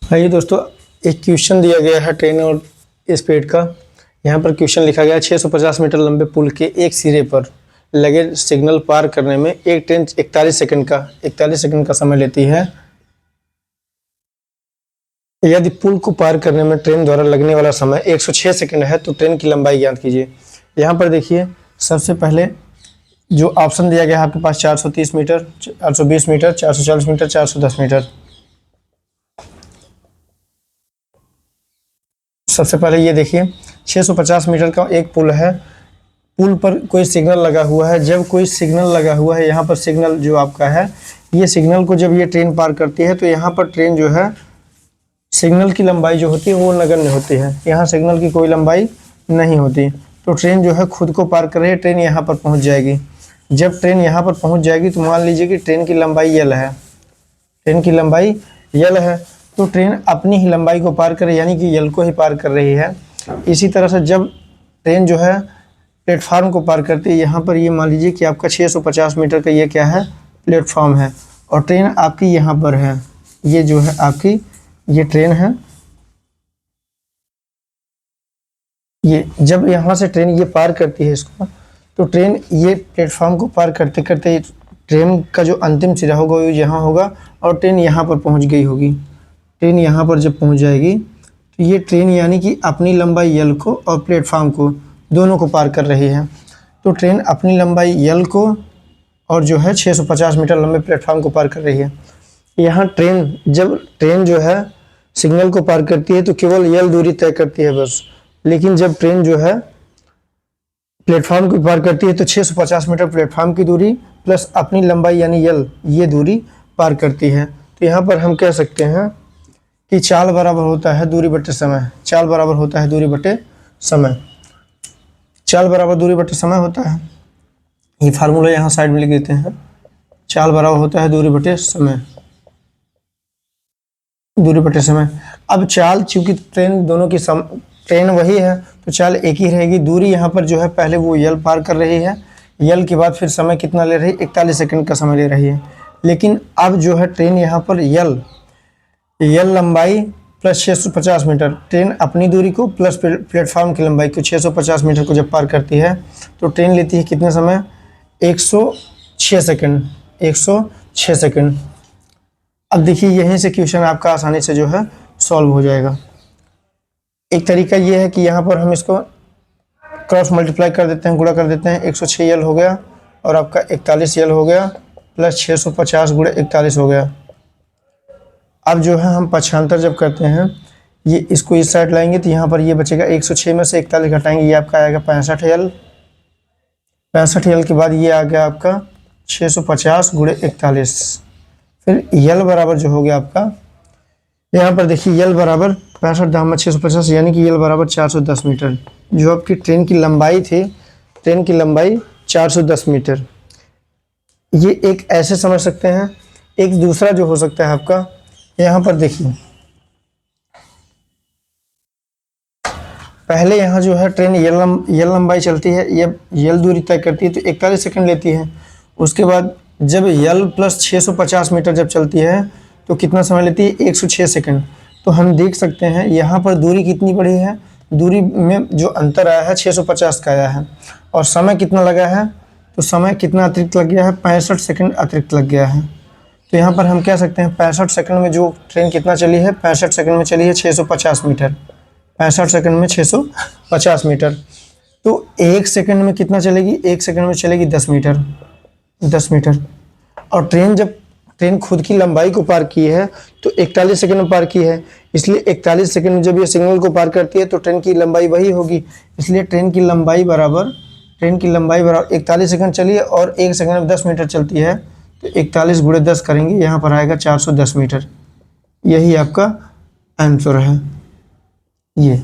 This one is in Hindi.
आइए दोस्तों, एक क्वेश्चन दिया गया है ट्रेन और स्पीड का। यहाँ पर क्वेश्चन लिखा गया है 650 मीटर लंबे पुल के एक सिरे पर लगे सिग्नल पार करने में एक ट्रेन 41 सेकंड का समय लेती है। यदि पुल को पार करने में ट्रेन द्वारा लगने वाला समय 106 सेकंड है तो ट्रेन की लंबाई ज्ञात कीजिए। यहाँ पर देखिए, सबसे पहले जो ऑप्शन दिया गया है आपके पास 430 मीटर, 420 मीटर, 440 मीटर, 410 मीटर। सबसे पहले ये देखिए, 650 मीटर का एक पुल है। पुल पर कोई सिग्नल लगा हुआ है। जब कोई सिग्नल लगा हुआ है, यहाँ पर सिग्नल जो आपका है, ये सिग्नल को जब ये ट्रेन पार करती है तो यहाँ पर ट्रेन जो है, सिग्नल की लंबाई जो होती है वो नगण्य होती है। यहाँ सिग्नल की कोई लंबाई नहीं होती, तो ट्रेन जो है खुद को पार कर रही है। ट्रेन यहाँ पर पहुँच जाएगी। जब ट्रेन यहाँ पर पहुँच जाएगी तो मान लीजिए कि ट्रेन की लंबाई यल है। ट्रेन की लंबाई यल है तो ट्रेन अपनी ही लंबाई को पार कर, यानी कि यल को ही पार कर रही है। इसी तरह से जब ट्रेन जो है प्लेटफार्म को पार करती है, यहाँ पर ये मान लीजिए कि आपका 650 मीटर का ये क्या है, प्लेटफार्म है, और ट्रेन आपकी यहाँ पर है। ये जो है आपकी ये ट्रेन है। ये जब यहाँ से ट्रेन ये पार करती है इसको, तो ट्रेन ये प्लेटफार्म को पार करते करते ट्रेन का जो अंतिम सिरा होगा वो यहाँ होगा और ट्रेन यहाँ पर पहुँच गई होगी। ट्रेन यहाँ पर जब पहुँच जाएगी तो ये ट्रेन यानी कि अपनी लंबाई यल को और प्लेटफार्म को दोनों को पार कर रही है। तो ट्रेन अपनी लंबाई यल को और जो है 650 मीटर लंबे प्लेटफार्म को पार कर रही है। यहाँ जब ट्रेन जो है सिग्नल को पार करती है तो केवल यल दूरी तय करती है बस। लेकिन जब ट्रेन जो है प्लेटफार्म को पार करती है तो 650 मीटर प्लेटफार्म की दूरी प्लस अपनी लंबाई यानी यल, ये दूरी पार करती है। तो यहाँ पर हम कह सकते हैं कि चाल बराबर होता है दूरी बटे समय। चाल बराबर होता है दूरी बटे समय। चाल बराबर दूरी बटे समय होता है। ये फार्मूला यहाँ साइड में लिख देते हैं। चाल बराबर होता है दूरी बटे समय। दूरी बटे समय। अब चाल, चूंकि ट्रेन दोनों की ट्रेन वही है तो चाल एक ही रहेगी। दूरी यहाँ पर जो है पहले वो यल पार कर रही है, यल के बाद फिर समय कितना ले रही है, 41 सेकंड का समय ले रही है। लेकिन अब जो है ट्रेन यहाँ पर यल लंबाई प्लस 650 मीटर, ट्रेन अपनी दूरी को प्लस प्लेटफार्म की लंबाई को 650 मीटर को जब पार करती है तो ट्रेन लेती है कितने समय, 106 सेकंड। 106 सेकंड। अब देखिए, यहीं से क्वेश्चन आपका आसानी से जो है सॉल्व हो जाएगा। एक तरीका ये है कि यहाँ पर हम इसको क्रॉस मल्टीप्लाई कर देते हैं, गुणा कर देते हैं। 106 यल हो गया और आपका 41 यल हो गया प्लस 650 गुणे 41 हो गया। अब जो है हम पक्षांतर जब करते हैं, ये इसको इस साइड लाएंगे तो यहाँ पर ये बचेगा। 106 में से 41 घटाएंगे, ये आपका आएगा 65 यल। 65 यल के बाद ये आ गया आपका 650 गुणे 41। फिर यल बराबर जो हो गया आपका, यहाँ पर देखिए यल बराबर 65 दाम 650 यानी कि यल बराबर 410 मीटर। जो आपकी ट्रेन की लंबाई थी, ट्रेन की लंबाई 410 मीटर। ये एक ऐसे समझ सकते हैं। एक दूसरा जो हो सकता है आपका, यहाँ पर देखिए, पहले यहाँ जो है ट्रेन यल लंबाई चलती है, ये यल दूरी तय करती है तो 41 सेकंड लेती है। उसके बाद जब यल प्लस 650 मीटर जब चलती है तो कितना समय लेती है, 106 सेकंड। तो हम देख सकते हैं यहाँ पर दूरी कितनी बढ़ी है। दूरी में जो अंतर आया है 650 का आया है, और समय कितना लगा है, तो समय कितना अतिरिक्त लग गया है, 65 सेकंड अतिरिक्त लग गया है। तो यहाँ पर हम कह सकते हैं 65 सेकंड में जो ट्रेन कितना चली है, 65 सेकंड में चली है 650 मीटर। 65 सेकंड में 650 मीटर। तो 1 सेकंड में कितना चलेगी, 1 सेकंड में चलेगी 10 मीटर। 10 मीटर। और ट्रेन खुद की लंबाई को पार की है तो 41 सेकंड में पार की है, इसलिए 41 सेकंड में जब ये सिग्नल को पार करती है तो ट्रेन की लंबाई वही होगी। इसलिए ट्रेन की लंबाई बराबर 41 सेकंड चली है और 1 सेकंड में 10 मीटर चलती है, तो 41 गुणे 10 करेंगे, यहाँ पर आएगा 410 मीटर। यही आपका आंसर है ये।